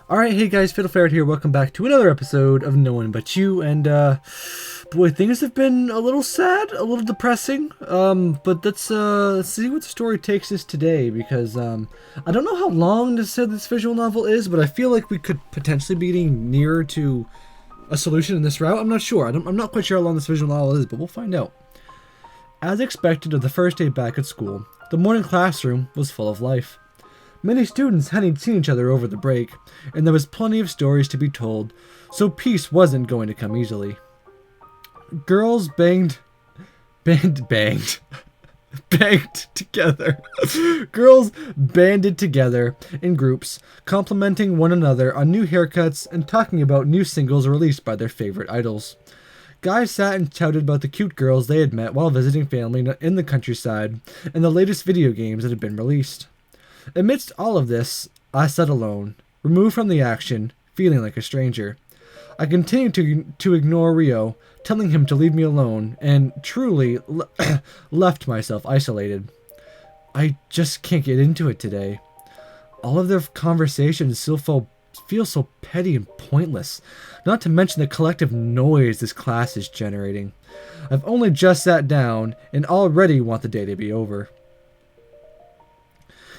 Alright, hey guys, Fiddle Ferret here. Welcome back to another episode of No One But You. And, boy, things have been a little sad, a little depressing. But let's see what the story takes us today. Because, I don't know how long this visual novel is, but I feel like we could potentially be getting nearer to a solution in this route. I'm not sure. I'm not quite sure how long this visual novel is, but we'll find out. As expected of the first day back at school, the morning classroom was full of life. Many students hadn't seen each other over the break, and there was plenty of stories to be told, so peace wasn't going to come easily. Girls banged together. Girls banded together in groups, complimenting one another on new haircuts and talking about new singles released by their favorite idols. Guys sat and shouted about the cute girls they had met while visiting family in the countryside and the latest video games that had been released. Amidst all of this, I sat alone, removed from the action, feeling like a stranger. I continued to ignore Rio, telling him to leave me alone, and truly left myself isolated. I just can't get into it today. All of their conversations still feel so petty and pointless, not to mention the collective noise this class is generating. I've only just sat down and already want the day to be over.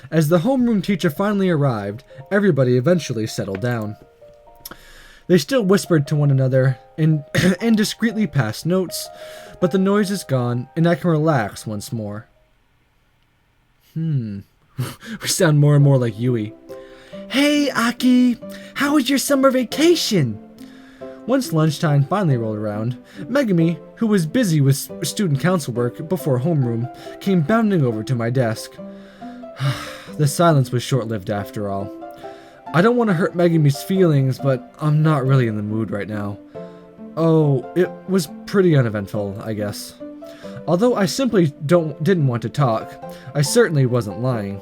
As the homeroom teacher finally arrived, everybody eventually settled down. They still whispered to one another and discreetly passed notes, but the noise is gone and I can relax once more. We sound more and more like Yui. Hey, Aki! How was your summer vacation? Once lunchtime finally rolled around, Megumi, who was busy with student council work before homeroom, came bounding over to my desk. The silence was short-lived after all. I don't want to hurt Megumi's feelings, but I'm not really in the mood right now. Oh, it was pretty uneventful, I guess. Although I simply didn't want to talk, I certainly wasn't lying.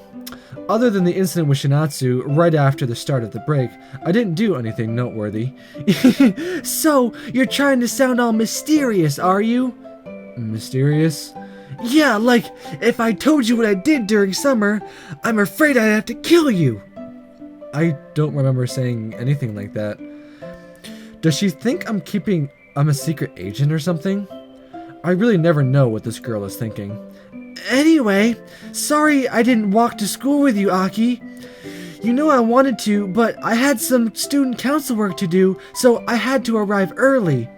Other than the incident with Shinatu right after the start of the break, I didn't do anything noteworthy. So, you're trying to sound all mysterious, are you? Mysterious? Yeah, like, if I told you what I did during summer, I'm afraid I'd have to kill you. I don't remember saying anything like that. Does she think I'm a secret agent or something? I really never know what this girl is thinking. Anyway, sorry I didn't walk to school with you, Aki. You know I wanted to, but I had some student council work to do, so I had to arrive early.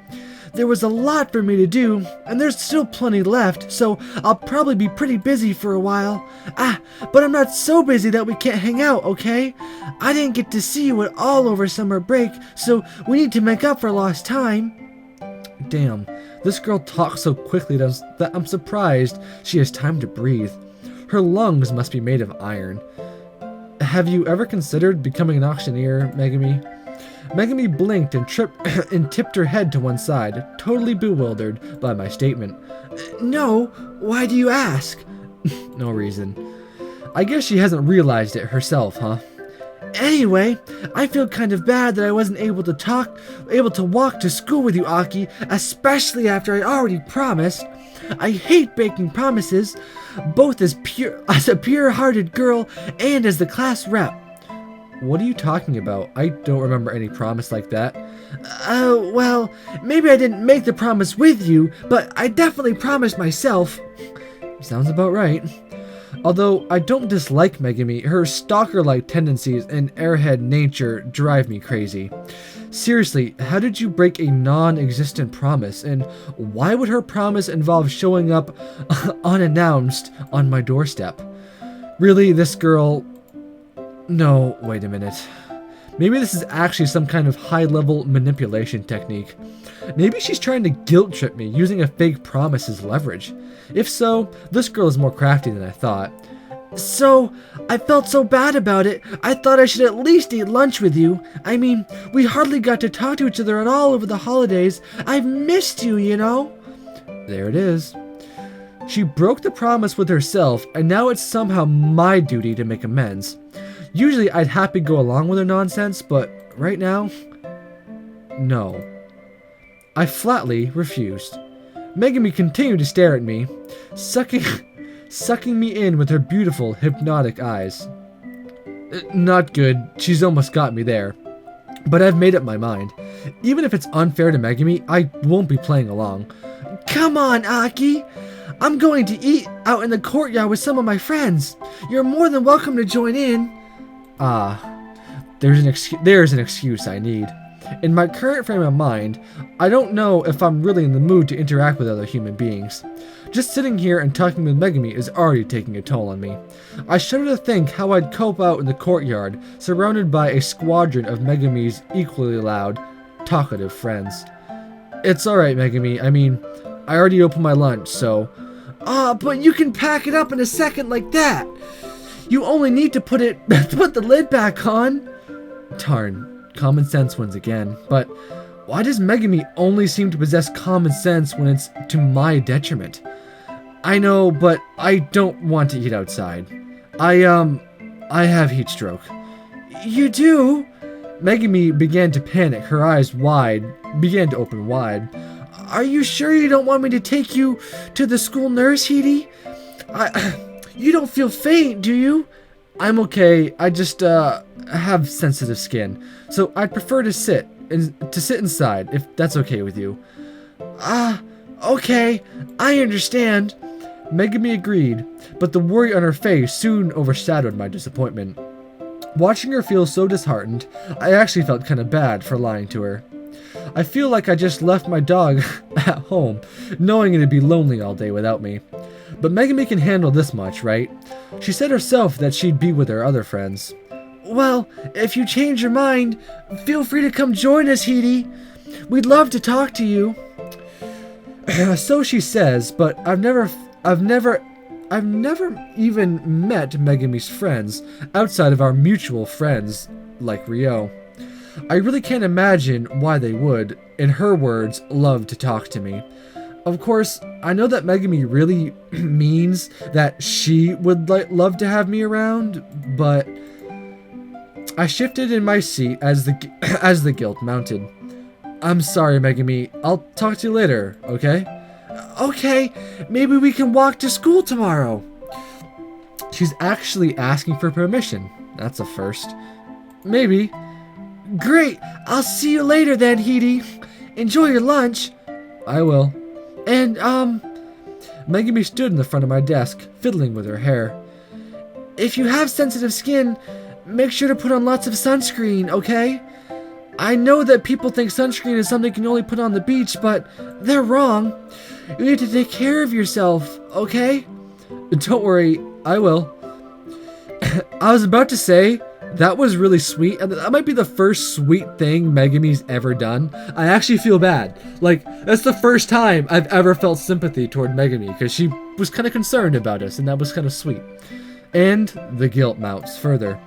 There was a lot for me to do, and there's still plenty left, so I'll probably be pretty busy for a while. But I'm not so busy that we can't hang out, okay? I didn't get to see you at all over summer break, so we need to make up for lost time. Damn, this girl talks so quickly that I'm surprised she has time to breathe. Her lungs must be made of iron. Have you ever considered becoming an auctioneer, Megumi? Megumi blinked and tipped her head to one side, totally bewildered by my statement. No, why do you ask? No reason. I guess she hasn't realized it herself, huh? Anyway, I feel kind of bad that I wasn't able to walk to school with you, Aki, especially after I already promised. I hate breaking promises, both as a pure-hearted girl and as the class rep. What are you talking about? I don't remember any promise like that. Well, maybe I didn't make the promise with you, but I definitely promised myself. Sounds about right. Although I don't dislike Megumi, her stalker-like tendencies and airhead nature drive me crazy. Seriously, how did you break a non-existent promise, and why would her promise involve showing up unannounced on my doorstep? Really, this girl... No, wait a minute. Maybe this is actually some kind of high-level manipulation technique. Maybe she's trying to guilt-trip me using a fake promise as leverage. If so, this girl is more crafty than I thought. So, I felt so bad about it, I thought I should at least eat lunch with you. I mean, we hardly got to talk to each other at all over the holidays. I've missed you, you know? There it is. She broke the promise with herself, and now it's somehow my duty to make amends. Usually I'd happily go along with her nonsense, but right now, no. I flatly refused. Megumi continued to stare at me, sucking me in with her beautiful, hypnotic eyes. Not good. She's almost got me there. But I've made up my mind. Even if it's unfair to Megumi, I won't be playing along. Come on, Aki! I'm going to eat out in the courtyard with some of my friends. You're more than welcome to join in. There's an excuse I need. In my current frame of mind, I don't know if I'm really in the mood to interact with other human beings. Just sitting here and talking with Megumi is already taking a toll on me. I shudder to think how I'd cope out in the courtyard, surrounded by a squadron of Megumi's equally loud, talkative friends. It's alright, Megumi. I mean, I already opened my lunch, so... but you can pack it up in a second like that! You only need to put the lid back on! Darn. Common sense wins again, but why does Megumi only seem to possess common sense when it's to my detriment? I know, but I don't want to eat outside. I have heat stroke. You do? Megumi began to panic, her eyes began to open wide. Are you sure you don't want me to take you to the school nurse, Hidi? You don't feel faint, do you? I'm okay. I just have sensitive skin, so I'd prefer to sit inside if that's okay with you. Okay, I understand. Megumi agreed, but the worry on her face soon overshadowed my disappointment. Watching her feel so disheartened, I actually felt kind of bad for lying to her. I feel like I just left my dog at home, knowing it'd be lonely all day without me. But Megumi can handle this much, right? She said herself that she'd be with her other friends. Well, if you change your mind, feel free to come join us, Hidi. We'd love to talk to you. So she says, but I've never even met Megumi's friends outside of our mutual friends like Ryo. I really can't imagine why they would, in her words, love to talk to me. Of course, I know that Megumi really means that she would love to have me around, but I shifted in my seat as the guilt mounted. I'm sorry, Megumi. I'll talk to you later, okay? Okay, maybe we can walk to school tomorrow. She's actually asking for permission. That's a first. Maybe. Great, I'll see you later then, Hidi. Enjoy your lunch. I will. And, Megumi stood in the front of my desk, fiddling with her hair. If you have sensitive skin, make sure to put on lots of sunscreen, okay? I know that people think sunscreen is something you can only put on the beach, but they're wrong. You need to take care of yourself, okay? Don't worry, I will. I was about to say, that was really sweet, and that might be the first sweet thing Megumi's ever done. I actually feel bad. Like, that's the first time I've ever felt sympathy toward Megumi, because she was kind of concerned about us, and that was kind of sweet. And the guilt mounts further,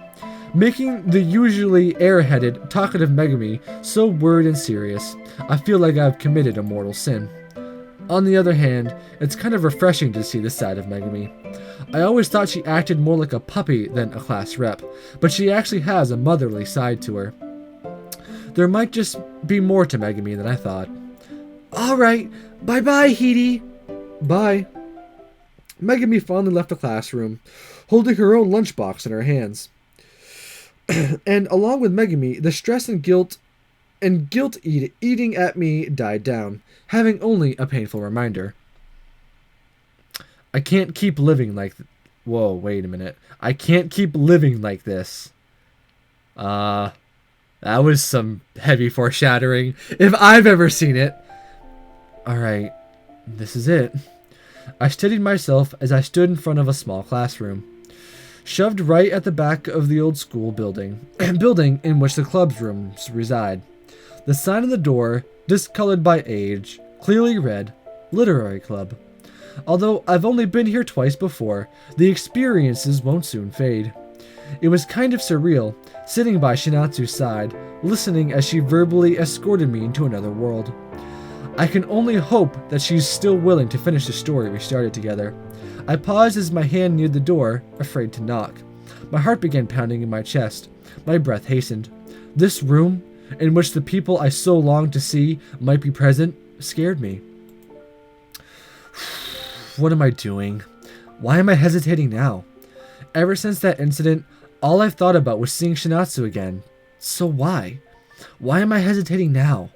making the usually airheaded, talkative Megumi so worried and serious. I feel like I've committed a mortal sin. On the other hand, it's kind of refreshing to see this side of Megumi. I always thought she acted more like a puppy than a class rep, but she actually has a motherly side to her. There might just be more to Megumi than I thought. Alright, bye-bye, Hidi. Bye. Megumi finally left the classroom, holding her own lunchbox in her hands. And along with Megumi, the stress and guilt eating at me died down, having only a painful reminder. I can't keep living like... Whoa, wait a minute. I can't keep living like this. That was some heavy foreshadowing, if I've ever seen it. Alright, this is it. I steadied myself as I stood in front of a small classroom, shoved right at the back of the old school building in which the club's rooms reside. The sign on the door, discolored by age, clearly read, Literary Club. Although I've only been here twice before, the experiences won't soon fade. It was kind of surreal, sitting by Shinatu's side, listening as she verbally escorted me into another world. I can only hope that she's still willing to finish the story we started together. I paused as my hand neared the door, afraid to knock. My heart began pounding in my chest. My breath hastened. This room, in which the people I so longed to see might be present, scared me. What am I doing? Why am I hesitating now? Ever since that incident, all I've thought about was seeing Shinatsu again. So why? Why am I hesitating now?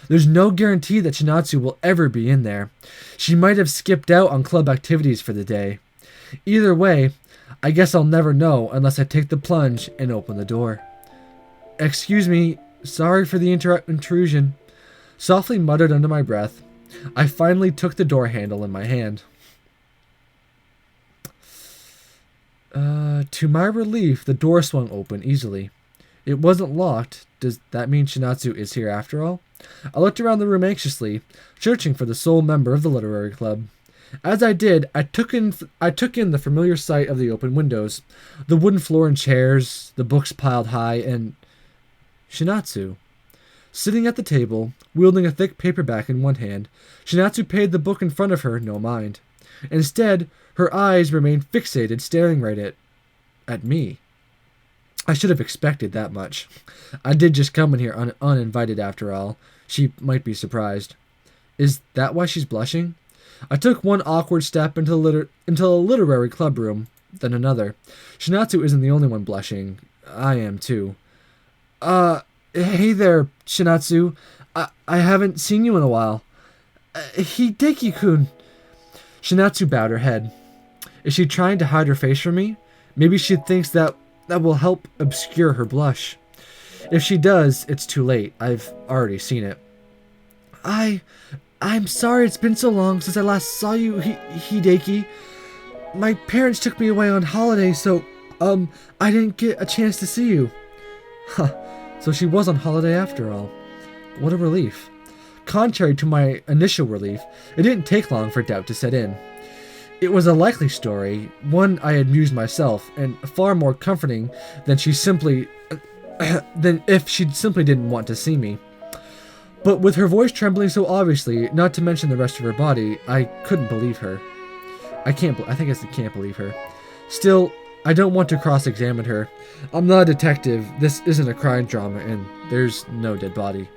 There's no guarantee that Shinatsu will ever be in there. She might have skipped out on club activities for the day. Either way, I guess I'll never know unless I take the plunge and open the door. Excuse me, sorry for the intrusion. Softly muttered under my breath, I finally took the door handle in my hand. To my relief, the door swung open easily. It wasn't locked. Does that mean Shinatsu is here after all? I looked around the room anxiously, searching for the sole member of the literary club. As I did, I took in the familiar sight of the open windows, the wooden floor and chairs, the books piled high, and Shinatsu. Sitting at the table, wielding a thick paperback in one hand, Shinatsu paid the book in front of her no mind. Instead, her eyes remained fixated, staring right at me. I should have expected that much. I did just come in here uninvited after all. She might be surprised. Is that why she's blushing? I took one awkward step into a literary club room, then another. Shinatsu isn't the only one blushing. I am too. Hey there, Shinatsu. I haven't seen you in a while. Hideki-kun. Shinatsu bowed her head. Is she trying to hide her face from me? Maybe she thinks that will help obscure her blush. If she does, it's too late. I've already seen it. I'm sorry it's been so long since I last saw you, Hideki. My parents took me away on holiday, so, I didn't get a chance to see you. Huh. So she was on holiday after all. What a relief. Contrary to my initial relief, it didn't take long for doubt to set in. It was a likely story, one I had mused myself, and far more comforting than if she simply didn't want to see me. But with her voice trembling so obviously, not to mention the rest of her body, I couldn't believe her. I can't believe her. Still, I don't want to cross-examine her. I'm not a detective, this isn't a crime drama, and there's no dead body.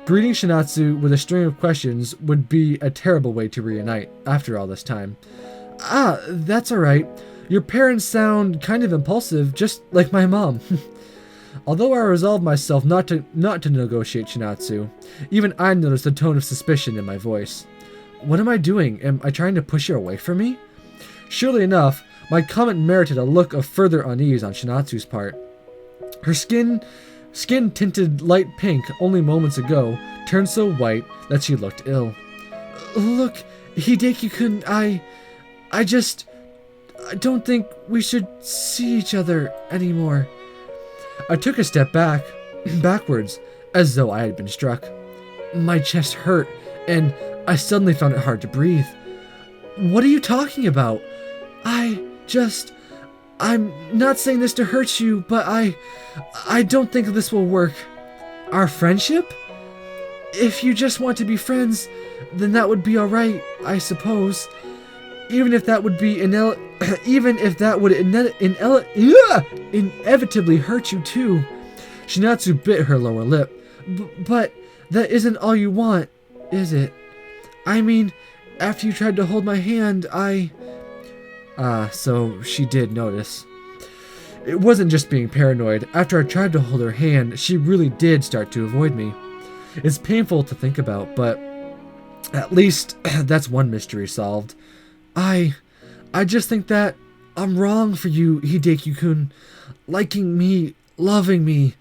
Greeting Shinatsu with a string of questions would be a terrible way to reunite, after all this time. That's alright. Your parents sound kind of impulsive, just like my mom. Although I resolved myself not to negotiate Shinatsu, even I noticed a tone of suspicion in my voice. What am I doing? Am I trying to push her away from me? Surely enough, my comment merited a look of further unease on Shinatsu's part. Her skin tinted light pink only moments ago, turned so white that she looked ill. Look, Hideki-kun, I don't think we should see each other anymore. I took a step backwards, as though I had been struck. My chest hurt, and I suddenly found it hard to breathe. What are you talking about? I'm not saying this to hurt you, but I don't think this will work. Our friendship? If you just want to be friends, then that would be alright, I suppose. Even if that would inevitably hurt you too. Shinatsu bit her lower lip. But that isn't all you want, is it? I mean, after you tried to hold my hand, so she did notice. It wasn't just being paranoid. After I tried to hold her hand, she really did start to avoid me. It's painful to think about, but at least that's one mystery solved. I just think that I'm wrong for you, Hideki-kun. Liking me, loving me.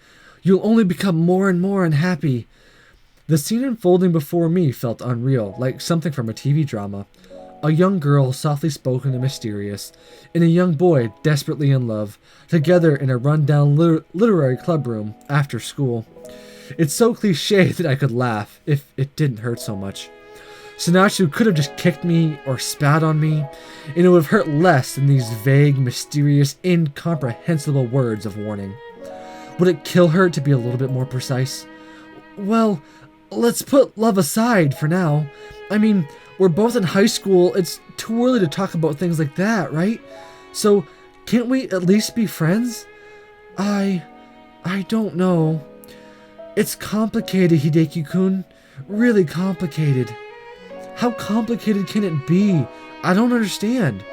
You'll only become more and more unhappy. The scene unfolding before me felt unreal, like something from a TV drama. A young girl, softly spoken and mysterious, and a young boy, desperately in love, together in a run-down literary club room after school. It's so cliché that I could laugh, if it didn't hurt so much. Shinatsu could have just kicked me or spat on me, and it would have hurt less than these vague, mysterious, incomprehensible words of warning. Would it kill her to be a little bit more precise? Well, let's put love aside for now. I mean, we're both in high school. It's too early to talk about things like that, right? So, can't we at least be friends? I don't know. It's complicated, Hideki-kun. Really complicated. How complicated can it be? I don't understand.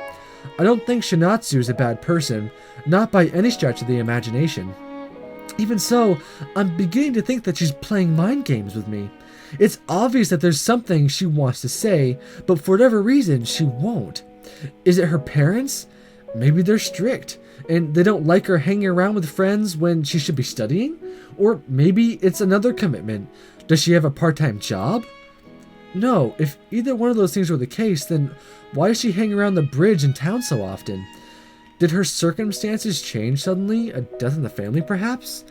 I don't think Shinatsu is a bad person, not by any stretch of the imagination. Even so, I'm beginning to think that she's playing mind games with me. It's obvious that there's something she wants to say, but for whatever reason, she won't. Is it her parents? Maybe they're strict, and they don't like her hanging around with friends when she should be studying? Or maybe it's another commitment. Does she have a part-time job? No, if either one of those things were the case, then why does she hang around the bridge in town so often? Did her circumstances change suddenly? A death in the family, perhaps?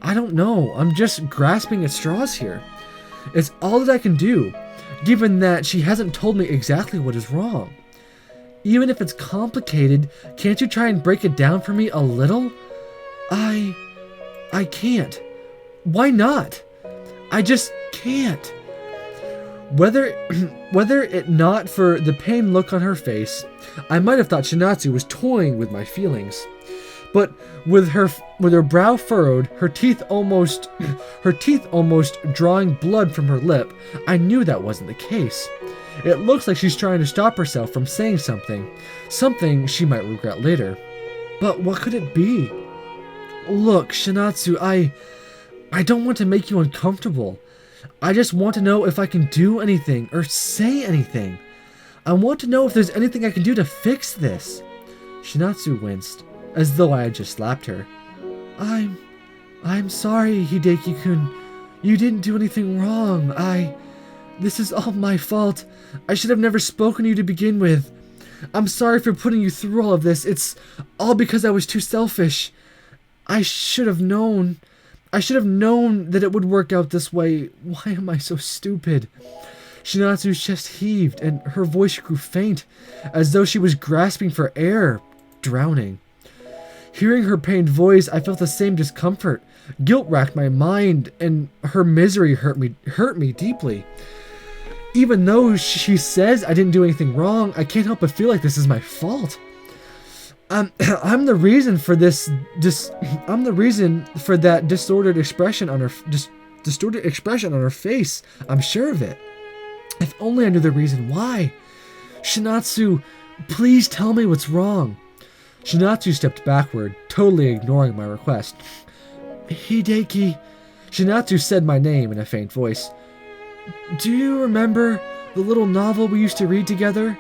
I don't know. I'm just grasping at straws here. It's all that I can do, given that she hasn't told me exactly what is wrong. Even if it's complicated, can't you try and break it down for me a little? I can't. Why not? I just can't. Whether it not for the pained look on her face, I might have thought Shinatu was toying with my feelings. But with her brow furrowed, her teeth almost drawing blood from her lip, I knew that wasn't the case. It looks like she's trying to stop herself from saying something she might regret later. But what could it be? Look, Shinatsu, I don't want to make you uncomfortable. I just want to know if I can do anything or say anything. I want to know if there's anything I can do to fix this. Shinatsu winced, as though I had just slapped her. I'm sorry, Hideki-kun. You didn't do anything wrong. This is all my fault. I should have never spoken to you to begin with. I'm sorry for putting you through all of this. It's all because I was too selfish. I should have known that it would work out this way. Why am I so stupid? Shinatsu's chest heaved, and her voice grew faint, as though she was grasping for air, drowning. Hearing her pained voice, I felt the same discomfort. Guilt racked my mind, and her misery hurt me deeply. Even though she says I didn't do anything wrong, I can't help but feel like this is my fault. I'm the reason for this. I'm the reason for that distorted expression on her face. I'm sure of it. If only I knew the reason why. Shinatsu, please tell me what's wrong. Shinatsu stepped backward, totally ignoring my request. Hideki, Shinatsu said my name in a faint voice. Do you remember the little novel we used to read together?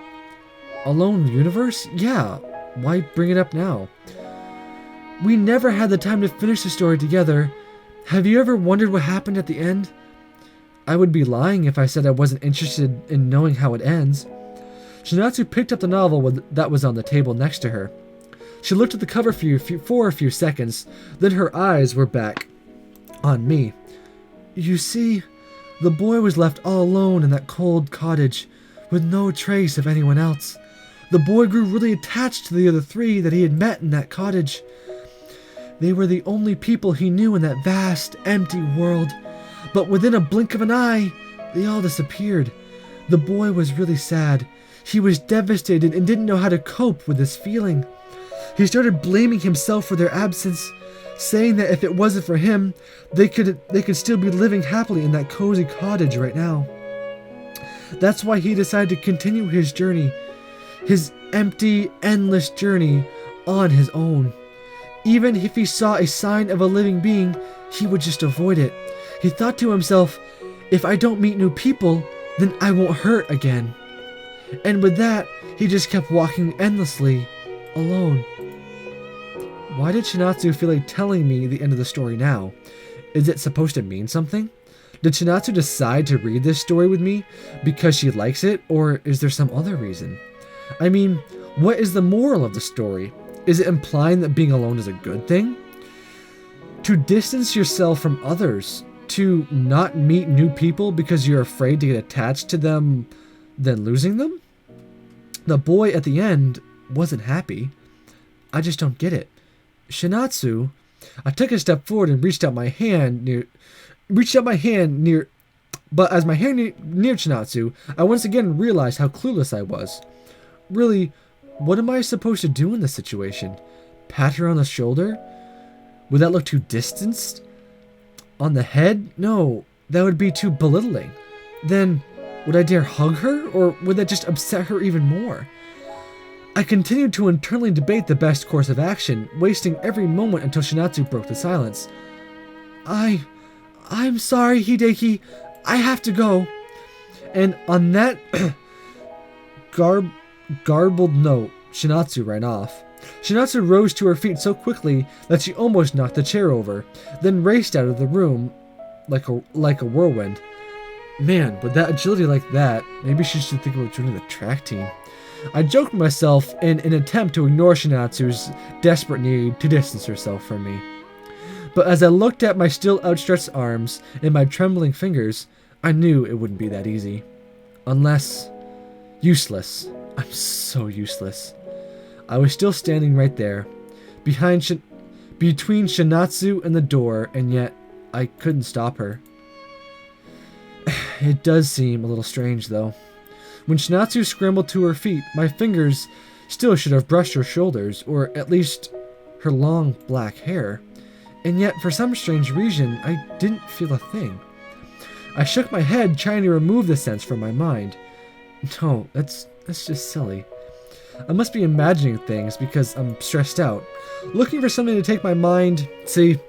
Alone Universe? Yeah. Why bring it up now? We never had the time to finish the story together. Have you ever wondered what happened at the end? I would be lying if I said I wasn't interested in knowing how it ends. Shinatsu picked up the novel that was on the table next to her. She looked at the cover for a few seconds, then her eyes were back on me. You see, the boy was left all alone in that cold cottage, with no trace of anyone else. The boy grew really attached to the other three that he had met in that cottage. They were the only people he knew in that vast, empty world. But within a blink of an eye, they all disappeared. The boy was really sad. He was devastated and didn't know how to cope with this feeling. He started blaming himself for their absence, saying that if it wasn't for him, they could still be living happily in that cozy cottage right now. That's why he decided to continue his journey, his empty, endless journey on his own. Even if he saw a sign of a living being, he would just avoid it. He thought to himself, if I don't meet new people, then I won't hurt again. And with that, he just kept walking endlessly, alone. Why did Shinatsu feel like telling me the end of the story now? Is it supposed to mean something? Did Shinatsu decide to read this story with me because she likes it, or is there some other reason? I mean, what is the moral of the story? Is it implying that being alone is a good thing? To distance yourself from others, to not meet new people because you're afraid to get attached to them, then losing them? The boy at the end wasn't happy. I just don't get it. Shinatsu, I took a step forward and reached out my hand near, but as my hand neared Shinatsu, I once again realized how clueless I was. Really, what am I supposed to do in this situation? Pat her on the shoulder? Would that look too distanced? On the head? No, that would be too belittling. Then, would I dare hug her, or would that just upset her even more? I continued to internally debate the best course of action, wasting every moment until Shinatu broke the silence. I'm sorry, Hideki. I have to go. And on that garbled note, Shinatsu ran off. Shinatsu rose to her feet so quickly that she almost knocked the chair over, then raced out of the room like a whirlwind. Man, with that agility like that, maybe she should think about joining the track team. I joked myself in an attempt to ignore Shinatsu's desperate need to distance herself from me. But as I looked at my still outstretched arms and my trembling fingers, I knew it wouldn't be that easy. Unless... useless. I'm so useless. I was still standing right there, between Shinatsu and the door, and yet I couldn't stop her. It does seem a little strange, though. When Shinatsu scrambled to her feet, my fingers still should have brushed her shoulders, or at least her long black hair. And yet, for some strange reason, I didn't feel a thing. I shook my head, trying to remove the sense from my mind. No, that's just silly. I must be imagining things because I'm stressed out, looking for something to take my mind. See,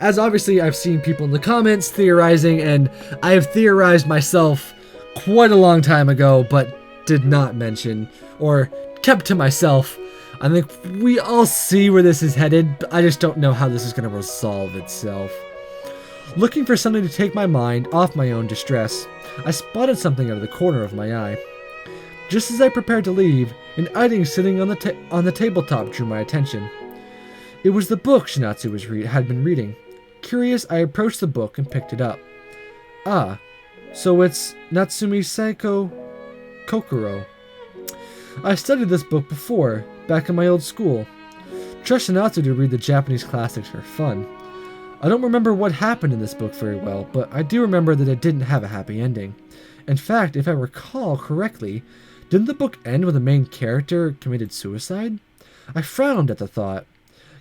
as obviously I've seen people in the comments theorizing, and I have theorized myself quite a long time ago, but did not mention, or kept to myself. I think we all see where this is headed, but I just don't know how this is going to resolve itself. Looking for something to take my mind off my own distress, I spotted something out of the corner of my eye. Just as I prepared to leave, an item sitting on the tabletop drew my attention. It was the book Shinatsu had been reading. Curious, I approached the book and picked it up. Ah, so it's Natsumi Seiko Kokoro. I studied this book before, back in my old school. Trust Shinatsu to read the Japanese classics for fun. I don't remember what happened in this book very well, but I do remember that it didn't have a happy ending. In fact, if I recall correctly, didn't the book end when the main character committed suicide? I frowned at the thought.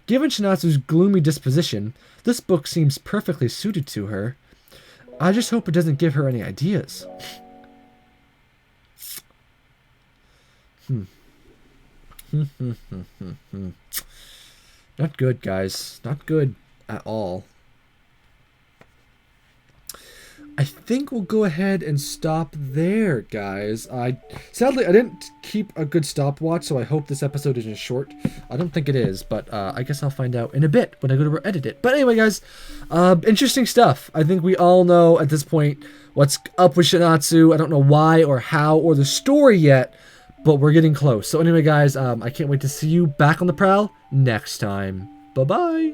Given Shinatsu's gloomy disposition, this book seems perfectly suited to her. I just hope it doesn't give her any ideas. Not good, guys. Not good at all. I think we'll go ahead and stop there, guys. Sadly, I didn't keep a good stopwatch, so I hope this episode isn't short. I don't think it is, but I guess I'll find out in a bit when I go to edit it. But anyway, guys, interesting stuff. I think we all know at this point what's up with Shinatsu. I don't know why or how or the story yet, but we're getting close. So anyway, guys, I can't wait to see you back on the prowl next time. Bye-bye.